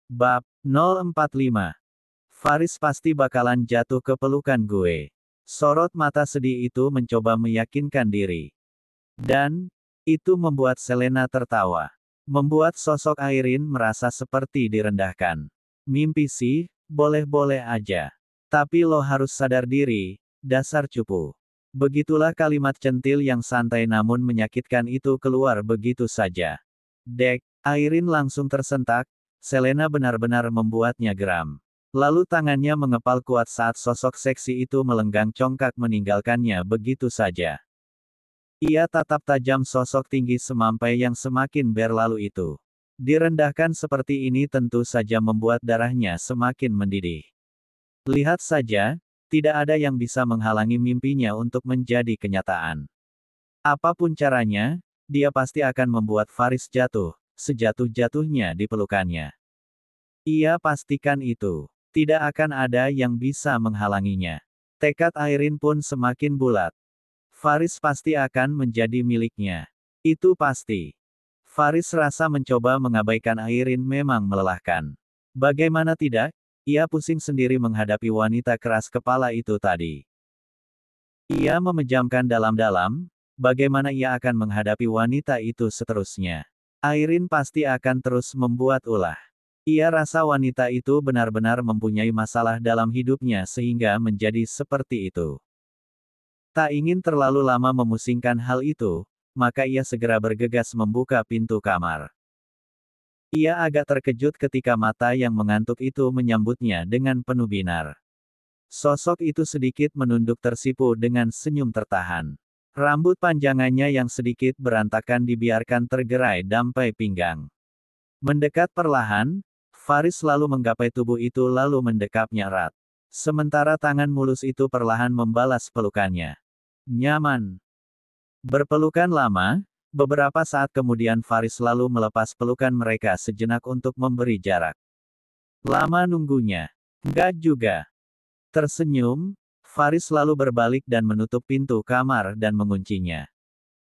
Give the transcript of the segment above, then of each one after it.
Bab 045. Faris pasti bakalan jatuh ke pelukan gue. Sorot mata sedih itu mencoba meyakinkan diri. Dan, itu membuat Selena tertawa. Membuat sosok Airin merasa seperti direndahkan. Mimpi sih, boleh-boleh aja. Tapi lo harus sadar diri, dasar cupu. Begitulah kalimat centil yang santai namun menyakitkan itu keluar begitu saja. Dek, Airin langsung tersentak. Selena benar-benar membuatnya geram. Lalu tangannya mengepal kuat saat sosok seksi itu melenggang congkak meninggalkannya begitu saja. Ia tatap tajam sosok tinggi semampai yang semakin berlalu itu. Direndahkan seperti ini tentu saja membuat darahnya semakin mendidih. Lihat saja, tidak ada yang bisa menghalangi mimpinya untuk menjadi kenyataan. Apapun caranya, dia pasti akan membuat Faris jatuh, sejatuh-jatuhnya di pelukannya. Ia pastikan itu. Tidak akan ada yang bisa menghalanginya. Tekad Airin pun semakin bulat. Faris pasti akan menjadi miliknya. Itu pasti. Faris rasa mencoba mengabaikan Airin memang melelahkan. Bagaimana tidak, ia pusing sendiri menghadapi wanita keras kepala itu tadi. Ia memejamkan dalam-dalam, bagaimana ia akan menghadapi wanita itu seterusnya. Airin pasti akan terus membuat ulah. Ia rasa wanita itu benar-benar mempunyai masalah dalam hidupnya sehingga menjadi seperti itu. Tak ingin terlalu lama memusingkan hal itu, maka ia segera bergegas membuka pintu kamar. Ia agak terkejut ketika mata yang mengantuk itu menyambutnya dengan penuh binar. Sosok itu sedikit menunduk tersipu dengan senyum tertahan. Rambut panjangannya yang sedikit berantakan dibiarkan tergerai sampai pinggang. Mendekat perlahan, Faris lalu menggapai tubuh itu lalu mendekapnya erat. Sementara tangan mulus itu perlahan membalas pelukannya. Nyaman. Berpelukan lama, beberapa saat kemudian Faris lalu melepas pelukan mereka sejenak untuk memberi jarak. Lama nunggunya. Enggak juga. Tersenyum, Faris lalu berbalik dan menutup pintu kamar dan menguncinya.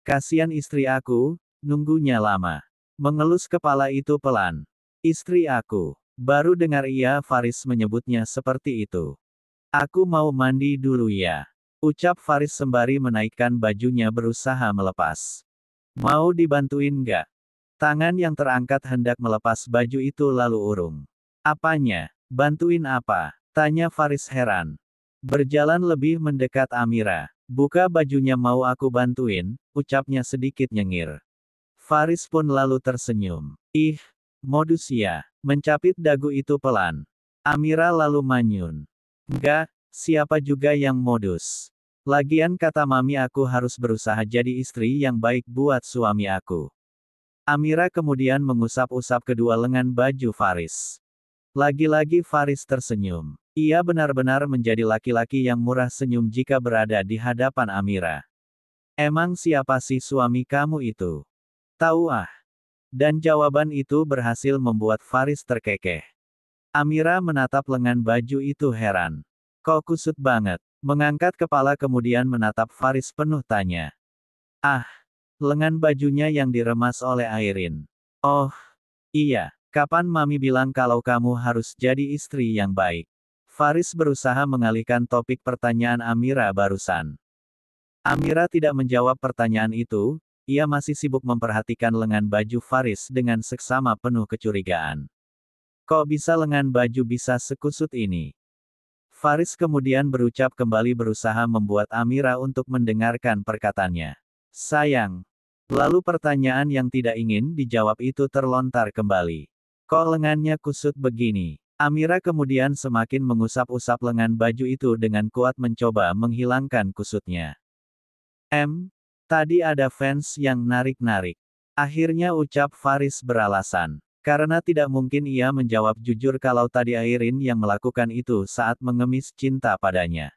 Kasihan istri aku, nunggunya lama. Mengelus kepala itu pelan. Istri aku. Baru dengar ia Faris menyebutnya seperti itu. Aku mau mandi dulu ya. Ucap Faris sembari menaikkan bajunya berusaha melepas. Mau dibantuin nggak? Tangan yang terangkat hendak melepas baju itu lalu urung. Apanya? Bantuin apa? Tanya Faris heran. Berjalan lebih mendekat Amira. Buka bajunya mau aku bantuin, ucapnya sedikit nyengir. Faris pun lalu tersenyum. Ih, modus ya. Mencapit dagu itu pelan. Amira lalu manyun. Enggak, siapa juga yang modus. Lagian kata mami aku harus berusaha jadi istri yang baik buat suami aku. Amira kemudian mengusap-usap kedua lengan baju Faris. Lagi-lagi Faris tersenyum. Ia benar-benar menjadi laki-laki yang murah senyum jika berada di hadapan Amira. Emang siapa sih suami kamu itu? Tahu ah. Dan jawaban itu berhasil membuat Faris terkekeh. Amira menatap lengan baju itu heran. Kok kusut banget? Mengangkat kepala kemudian menatap Faris penuh tanya. Ah, lengan bajunya yang diremas oleh Airin. Oh, iya. Kapan mami bilang kalau kamu harus jadi istri yang baik? Faris berusaha mengalihkan topik pertanyaan Amira barusan. Amira tidak menjawab pertanyaan itu. Ia masih sibuk memperhatikan lengan baju Faris dengan seksama penuh kecurigaan. Kok bisa lengan baju bisa sekusut ini? Faris kemudian berucap kembali berusaha membuat Amira untuk mendengarkan perkataannya. Sayang. Lalu pertanyaan yang tidak ingin dijawab itu terlontar kembali. Kok lengannya kusut begini? Amira kemudian semakin mengusap-usap lengan baju itu dengan kuat mencoba menghilangkan kusutnya. Tadi ada fans yang narik-narik. Akhirnya ucap Faris beralasan. Karena tidak mungkin ia menjawab jujur kalau tadi Airin yang melakukan itu saat mengemis cinta padanya.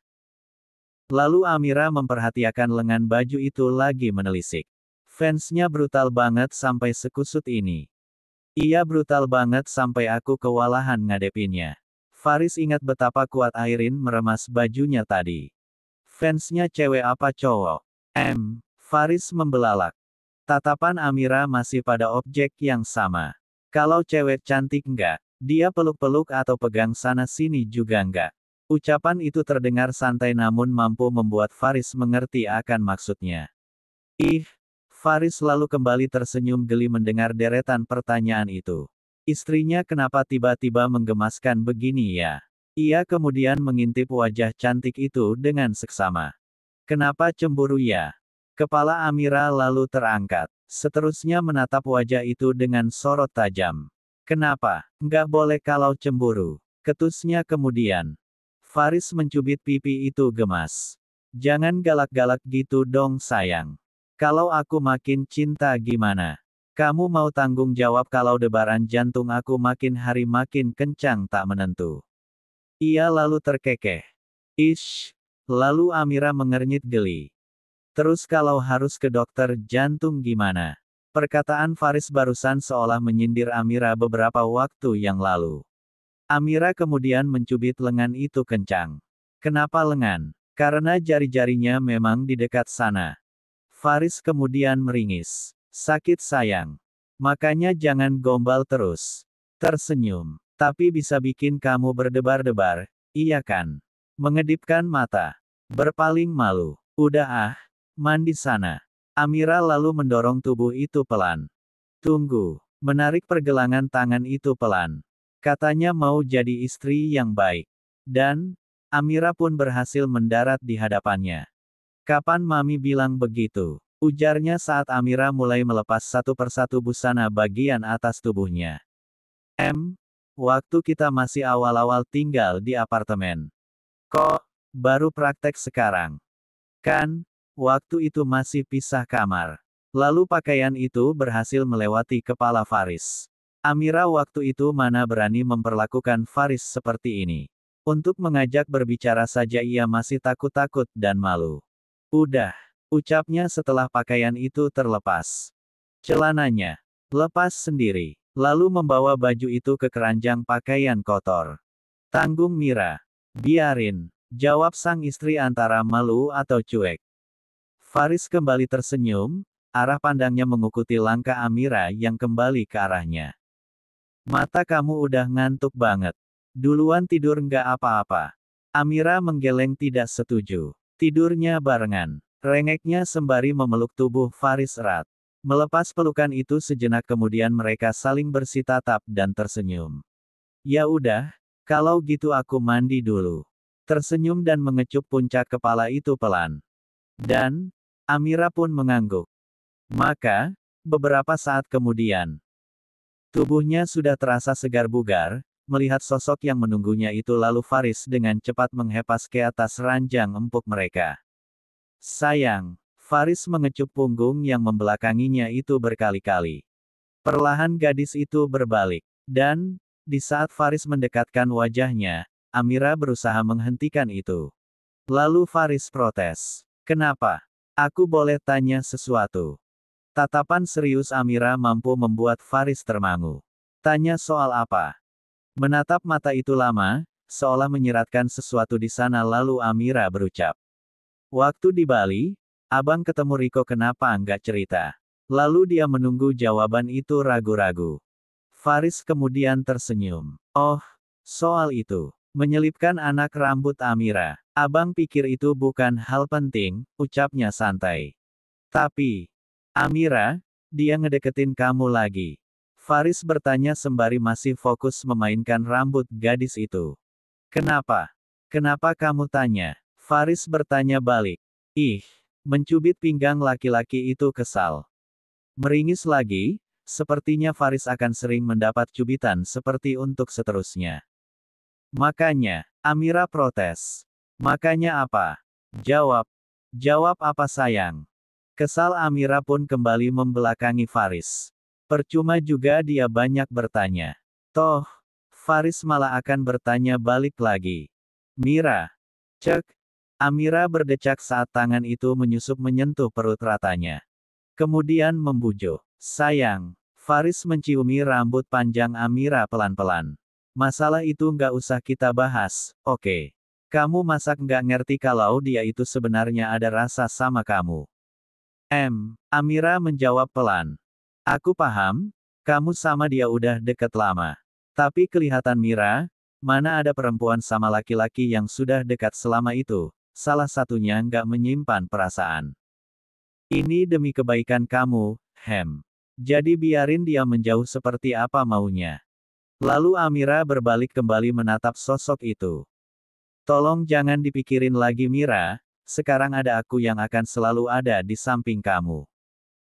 Lalu Amira memperhatikan lengan baju itu lagi menelisik. Fansnya brutal banget sampai sekusut ini. Iya brutal banget sampai aku kewalahan ngadepinnya. Faris ingat betapa kuat Airin meremas bajunya tadi. Fansnya cewek apa cowok? Faris membelalak. Tatapan Amira masih pada objek yang sama. Kalau cewek cantik enggak, Dia peluk-peluk atau pegang sana-sini juga enggak. Ucapan itu terdengar santai namun mampu membuat Faris mengerti akan maksudnya. Ih, Faris lalu kembali tersenyum geli mendengar deretan pertanyaan itu. Istrinya kenapa tiba-tiba menggemaskan begini ya? Ia kemudian mengintip wajah cantik itu dengan seksama. Kenapa cemburu ya? Kepala Amira lalu terangkat. Seterusnya menatap wajah itu dengan sorot tajam. Kenapa? Nggak boleh kalau cemburu. Ketusnya kemudian. Faris mencubit pipi itu gemas. Jangan galak-galak gitu dong sayang. Kalau aku makin cinta gimana? Kamu mau tanggung jawab kalau debaran jantung aku makin hari makin kencang tak menentu. Ia lalu terkekeh. Ish. Lalu Amira mengernyit geli. Terus kalau harus ke dokter jantung gimana? Perkataan Faris barusan seolah menyindir Amira beberapa waktu yang lalu. Amira kemudian mencubit lengan itu kencang. Kenapa lengan? Karena jari-jarinya memang di dekat sana. Faris kemudian meringis. Sakit sayang. Makanya jangan gombal terus. Tersenyum. Tapi bisa bikin kamu berdebar-debar, iya kan? Mengedipkan mata. Berpaling malu. Udah ah, mandi sana. Amira lalu mendorong tubuh itu pelan. Tunggu. Menarik pergelangan tangan itu pelan. Katanya mau jadi istri yang baik. Dan, Amira pun berhasil mendarat di hadapannya. Kapan Mami bilang begitu? Ujarnya saat Amira mulai melepas satu persatu busana bagian atas tubuhnya. Waktu kita masih awal-awal tinggal di apartemen. Kok, baru praktek sekarang? Kan, waktu itu masih pisah kamar. Lalu pakaian itu berhasil melewati kepala Faris. Amira waktu itu mana berani memperlakukan Faris seperti ini. Untuk mengajak berbicara saja ia masih takut-takut dan malu. Udah, ucapnya setelah pakaian itu terlepas. Celananya, lepas sendiri. Lalu membawa baju itu ke keranjang pakaian kotor. Tanggung Mira. Biarin, jawab sang istri antara malu atau cuek. Faris kembali tersenyum, arah pandangnya mengikuti langkah Amira yang kembali ke arahnya. Mata kamu udah ngantuk banget. Duluan tidur nggak apa-apa. Amira menggeleng tidak setuju. Tidurnya barengan. Rengeknya sembari memeluk tubuh Faris erat. Melepas pelukan itu sejenak kemudian mereka saling bersitatap dan tersenyum. Ya udah, kalau gitu aku mandi dulu. Tersenyum dan mengecup puncak kepala itu pelan. Dan, Amira pun mengangguk. Maka, beberapa saat kemudian, tubuhnya sudah terasa segar bugar, melihat sosok yang menunggunya itu lalu Faris dengan cepat menghepas ke atas ranjang empuk mereka. Sayang, Faris mengecup punggung yang membelakanginya itu berkali-kali. Perlahan gadis itu berbalik. Dan, di saat Faris mendekatkan wajahnya, Amira berusaha menghentikan itu. Lalu Faris protes. Kenapa? Aku boleh tanya sesuatu? Tatapan serius Amira mampu membuat Faris termangu. Tanya soal apa? Menatap mata itu lama, seolah menyiratkan sesuatu di sana lalu Amira berucap. Waktu di Bali, Abang ketemu Riko kenapa nggak cerita? Lalu dia menunggu jawaban itu ragu-ragu. Faris kemudian tersenyum. Oh, soal itu. Menyelipkan anak rambut Amira. Abang pikir itu bukan hal penting, ucapnya santai. Tapi, Amira, dia ngedeketin kamu lagi. Faris bertanya sembari masih fokus memainkan rambut gadis itu. Kenapa? Kenapa kamu tanya? Faris bertanya balik. Ih. Mencubit pinggang laki-laki itu kesal. Meringis lagi, sepertinya Faris akan sering mendapat cubitan seperti untuk seterusnya. Makanya, Amira protes. Makanya apa? Jawab. Jawab apa sayang? Kesal Amira pun kembali membelakangi Faris. Percuma juga dia banyak bertanya. Toh, Faris malah akan bertanya balik lagi. Mira. Cek. Amira berdecak saat tangan itu menyusup menyentuh perut ratanya. Kemudian membujuk. Sayang. Faris menciumi rambut panjang Amira pelan-pelan. Masalah itu nggak usah kita bahas, oke? Kamu masak nggak ngerti kalau dia itu sebenarnya ada rasa sama kamu? Amira menjawab pelan. Aku paham, kamu sama dia udah deket lama. Tapi kelihatan Mira, mana ada perempuan sama laki-laki yang sudah dekat selama itu, salah satunya nggak menyimpan perasaan. Ini demi kebaikan kamu, Hem. Jadi biarin dia menjauh seperti apa maunya. Lalu Amira berbalik kembali menatap sosok itu. Tolong jangan dipikirin lagi Mira, sekarang ada aku yang akan selalu ada di samping kamu.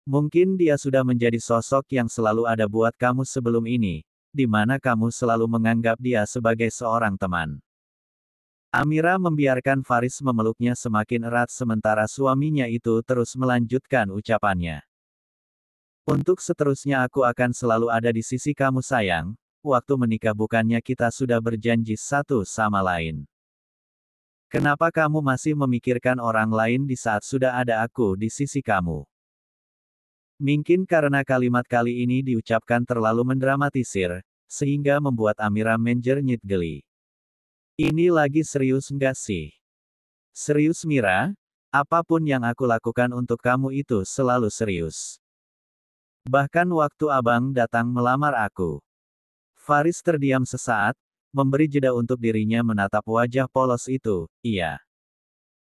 Mungkin dia sudah menjadi sosok yang selalu ada buat kamu sebelum ini, di mana kamu selalu menganggap dia sebagai seorang teman. Amira membiarkan Faris memeluknya semakin erat sementara suaminya itu terus melanjutkan ucapannya. Untuk seterusnya aku akan selalu ada di sisi kamu sayang, waktu menikah bukannya kita sudah berjanji satu sama lain. Kenapa kamu masih memikirkan orang lain di saat sudah ada aku di sisi kamu? Mungkin karena kalimat kali ini diucapkan terlalu mendramatisir, sehingga membuat Amira menjernyit geli. Ini lagi serius nggak sih? Serius Mira? Apapun yang aku lakukan untuk kamu itu selalu serius. Bahkan waktu abang datang melamar aku. Faris terdiam sesaat, memberi jeda untuk dirinya menatap wajah polos itu, iya.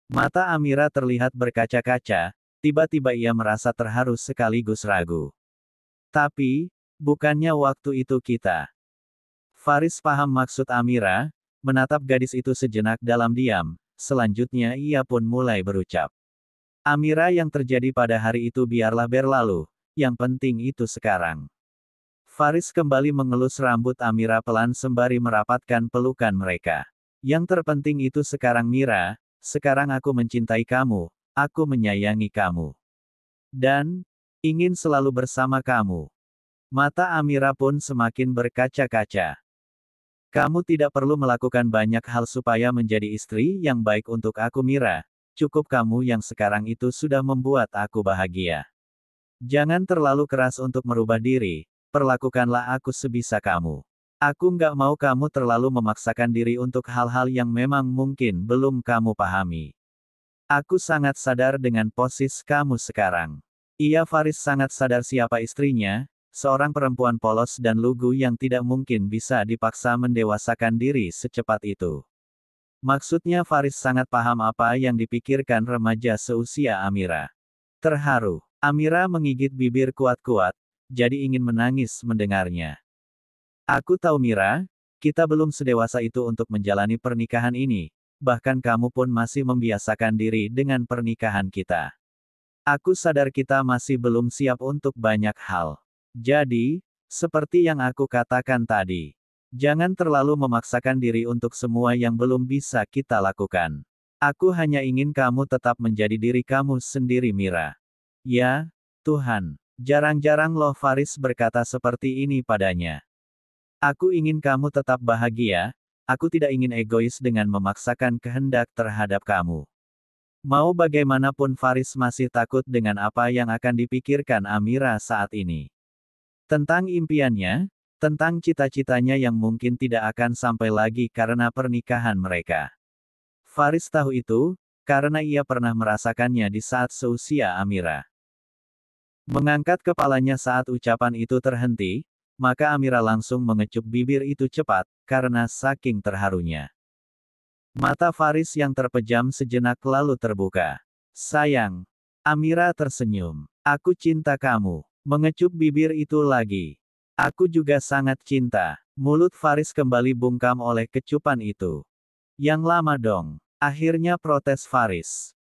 Mata Amira terlihat berkaca-kaca, tiba-tiba ia merasa terharu sekaligus ragu. Tapi, bukannya waktu itu kita. Faris paham maksud Amira, menatap gadis itu sejenak dalam diam, selanjutnya ia pun mulai berucap. Amira yang terjadi pada hari itu biarlah berlalu, yang penting itu sekarang. Faris kembali mengelus rambut Amira pelan sembari merapatkan pelukan mereka. Yang terpenting itu sekarang Mira, sekarang aku mencintai kamu, aku menyayangi kamu. Dan, ingin selalu bersama kamu. Mata Amira pun semakin berkaca-kaca. Kamu tidak perlu melakukan banyak hal supaya menjadi istri yang baik untuk aku Mira, cukup kamu yang sekarang itu sudah membuat aku bahagia. Jangan terlalu keras untuk merubah diri, perlakukanlah aku sebisa kamu. Aku nggak mau kamu terlalu memaksakan diri untuk hal-hal yang memang mungkin belum kamu pahami. Aku sangat sadar dengan posisi kamu sekarang. Ia Faris sangat sadar siapa istrinya, seorang perempuan polos dan lugu yang tidak mungkin bisa dipaksa mendewasakan diri secepat itu. Maksudnya Faris sangat paham apa yang dipikirkan remaja seusia Amira. Terharu, Amira menggigit bibir kuat-kuat, jadi ingin menangis mendengarnya. Aku tahu Mira, kita belum sedewasa itu untuk menjalani pernikahan ini, bahkan kamu pun masih membiasakan diri dengan pernikahan kita. Aku sadar kita masih belum siap untuk banyak hal. Jadi, seperti yang aku katakan tadi, jangan terlalu memaksakan diri untuk semua yang belum bisa kita lakukan. Aku hanya ingin kamu tetap menjadi diri kamu sendiri Mira. Ya, Tuhan, jarang-jarang loh Faris berkata seperti ini padanya. Aku ingin kamu tetap bahagia, aku tidak ingin egois dengan memaksakan kehendak terhadap kamu. Mau bagaimanapun Faris masih takut dengan apa yang akan dipikirkan Amira saat ini. Tentang impiannya, tentang cita-citanya yang mungkin tidak akan sampai lagi karena pernikahan mereka. Faris tahu itu, karena ia pernah merasakannya di saat seusia Amira. Mengangkat kepalanya saat ucapan itu terhenti, maka Amira langsung mengecup bibir itu cepat, karena saking terharunya. Mata Faris yang terpejam sejenak lalu terbuka. Sayang. Amira tersenyum. Aku cinta kamu. Mengecup bibir itu lagi. Aku juga sangat cinta. Mulut Faris kembali bungkam oleh kecupan itu. Yang lama dong. Akhirnya protes Faris.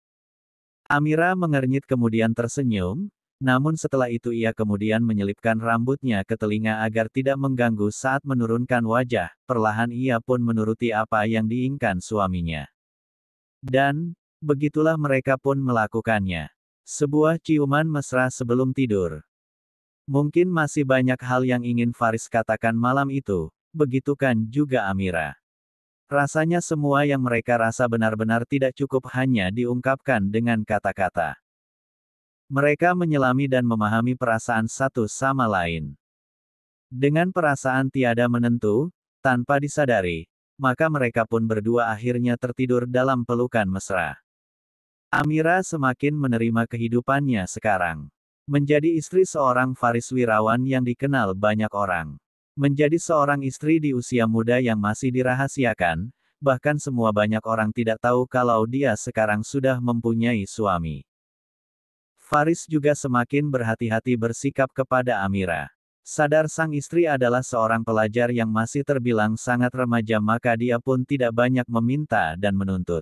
Amira mengernyit kemudian tersenyum, namun setelah itu ia kemudian menyelipkan rambutnya ke telinga agar tidak mengganggu saat menurunkan wajah, perlahan ia pun menuruti apa yang diinginkan suaminya. Dan, begitulah mereka pun melakukannya. Sebuah ciuman mesra sebelum tidur. Mungkin masih banyak hal yang ingin Faris katakan malam itu, begitukan juga Amira. Rasanya semua yang mereka rasa benar-benar tidak cukup hanya diungkapkan dengan kata-kata. Mereka menyelami dan memahami perasaan satu sama lain. Dengan perasaan tiada menentu, tanpa disadari, maka mereka pun berdua akhirnya tertidur dalam pelukan mesra. Amira semakin menerima kehidupannya sekarang. Menjadi istri seorang Faris wirawan yang dikenal banyak orang. Menjadi seorang istri di usia muda yang masih dirahasiakan, bahkan semua banyak orang tidak tahu kalau dia sekarang sudah mempunyai suami. Faris juga semakin berhati-hati bersikap kepada Amira. Sadar sang istri adalah seorang pelajar yang masih terbilang sangat remaja, maka dia pun tidak banyak meminta dan menuntut.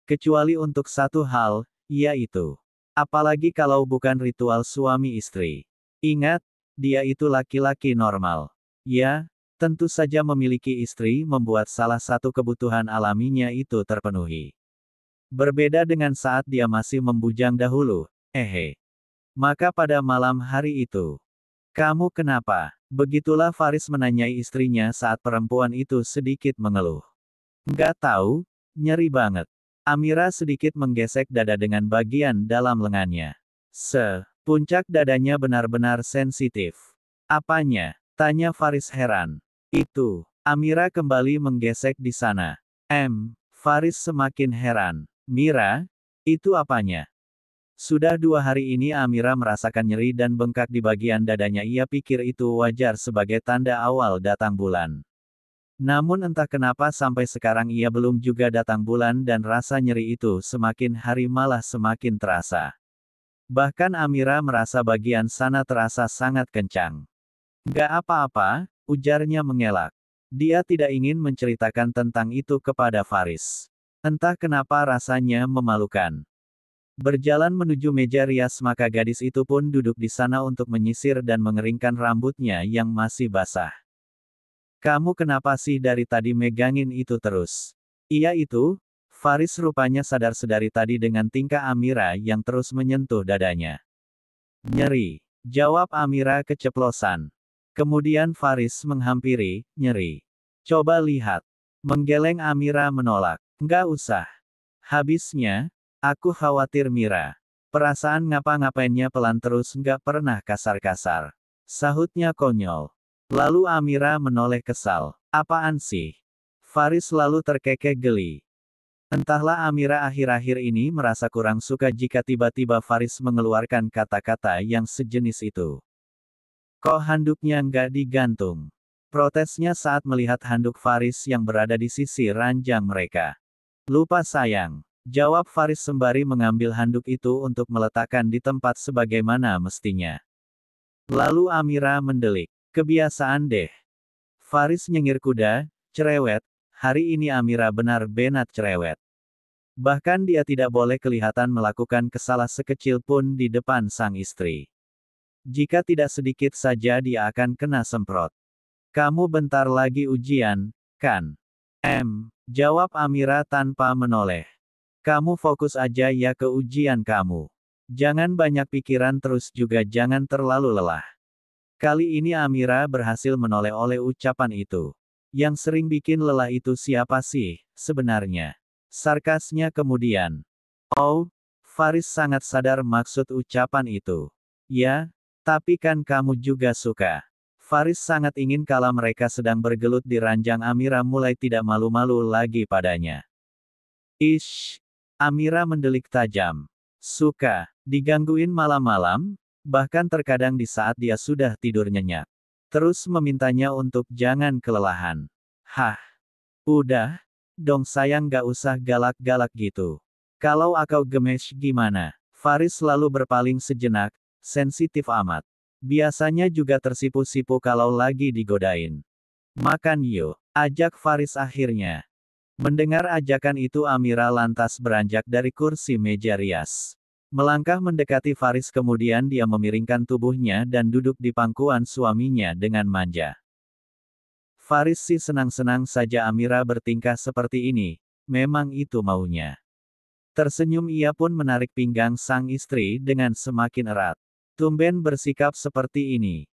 Kecuali untuk satu hal, yaitu, apalagi kalau bukan ritual suami istri. Ingat, dia itu laki-laki normal. Ya, tentu saja memiliki istri membuat salah satu kebutuhan alaminya itu terpenuhi. Berbeda dengan saat dia masih membujang dahulu, Maka pada malam hari itu, kamu kenapa? Begitulah Faris menanyai istrinya saat perempuan itu sedikit mengeluh. Nggak tahu, nyeri banget. Amira sedikit menggesek dada dengan bagian dalam lengannya. Puncak dadanya benar-benar sensitif. Apanya? Tanya Faris heran. Itu. Amira kembali menggesek di sana. Faris semakin heran. Mira? Itu apanya? Sudah 2 hari ini Amira merasakan nyeri dan bengkak di bagian dadanya. Ia pikir itu wajar sebagai tanda awal datang bulan. Namun entah kenapa sampai sekarang ia belum juga datang bulan dan rasa nyeri itu semakin hari malah semakin terasa. Bahkan Amira merasa bagian sana terasa sangat kencang. Gak apa-apa, ujarnya mengelak. Dia tidak ingin menceritakan tentang itu kepada Faris. Entah kenapa rasanya memalukan. Berjalan menuju meja rias maka gadis itu pun duduk di sana untuk menyisir dan mengeringkan rambutnya yang masih basah. Kamu kenapa sih dari tadi megangin itu terus? Iya itu, Faris rupanya sadar sedari tadi dengan tingkah Amira yang terus menyentuh dadanya. Nyeri, jawab Amira keceplosan. Kemudian Faris menghampiri, nyeri. Coba lihat. Menggeleng Amira menolak. Nggak usah. Habisnya, aku khawatir Mira. Perasaan ngapa-ngapainnya pelan terus nggak pernah kasar-kasar. Sahutnya konyol. Lalu Amira menoleh kesal. Apaan sih? Faris lalu terkekeh geli. Entahlah Amira akhir-akhir ini merasa kurang suka jika tiba-tiba Faris mengeluarkan kata-kata yang sejenis itu. Kok handuknya nggak digantung? Protesnya saat melihat handuk Faris yang berada di sisi ranjang mereka. Lupa sayang, jawab Faris sembari mengambil handuk itu untuk meletakkan di tempat sebagaimana mestinya. Lalu Amira mendelik. Kebiasaan deh. Faris nyengir kuda, cerewet, hari ini Amira benar-benar cerewet. Bahkan dia tidak boleh kelihatan melakukan kesalahan sekecil pun di depan sang istri. Jika tidak sedikit saja dia akan kena semprot. Kamu bentar lagi ujian, kan? Jawab Amira tanpa menoleh. Kamu fokus aja ya ke ujian kamu. Jangan banyak pikiran terus juga jangan terlalu lelah. Kali ini Amira berhasil menoleh oleh ucapan itu. Yang sering bikin lelah itu siapa sih, sebenarnya? Sarkasnya kemudian. Oh, Faris sangat sadar maksud ucapan itu. Ya, tapi kan kamu juga suka. Faris sangat ingin kala mereka sedang bergelut di ranjang Amira mulai tidak malu-malu lagi padanya. Ish, Amira mendelik tajam. Suka, digangguin malam-malam, bahkan terkadang di saat dia sudah tidur nyenyak. Terus memintanya untuk jangan kelelahan. Hah, udah, dong sayang gak usah galak-galak gitu. Kalau aku gemes gimana? Faris lalu berpaling sejenak, sensitif amat. Biasanya juga tersipu-sipu kalau lagi digodain. Makan yuk, ajak Faris akhirnya. Mendengar ajakan itu Amira lantas beranjak dari kursi meja rias. Melangkah mendekati Faris kemudian dia memiringkan tubuhnya dan duduk di pangkuan suaminya dengan manja. Faris sih senang-senang saja Amira bertingkah seperti ini, memang itu maunya. Tersenyum ia pun menarik pinggang sang istri dengan semakin erat. Tumben bersikap seperti ini.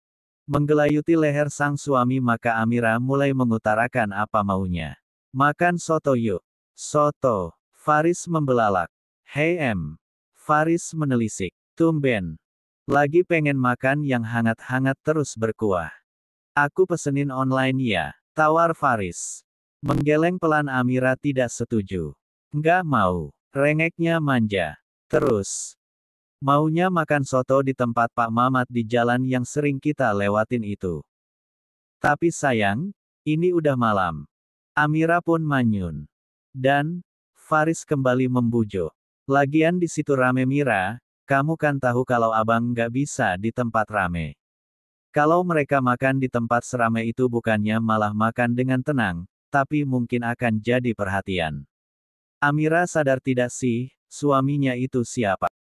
Menggelayuti leher sang suami maka Amira mulai mengutarakan apa maunya. Makan soto yuk. Soto. Faris membelalak. Hei Faris menelisik. Tumben. Lagi pengen makan yang hangat-hangat terus berkuah. Aku pesenin online ya. Tawar Faris. Menggeleng pelan Amira tidak setuju. Nggak mau. Rengeknya manja. Terus. Maunya makan soto di tempat Pak Mamat di jalan yang sering kita lewatin itu. Tapi sayang, ini udah malam. Amira pun manyun. Dan, Faris kembali membujuk. Lagian di situ rame Mira, kamu kan tahu kalau abang nggak bisa di tempat rame. Kalau mereka makan di tempat seramai itu bukannya malah makan dengan tenang, tapi mungkin akan jadi perhatian. Amira sadar tidak sih, suaminya itu siapa.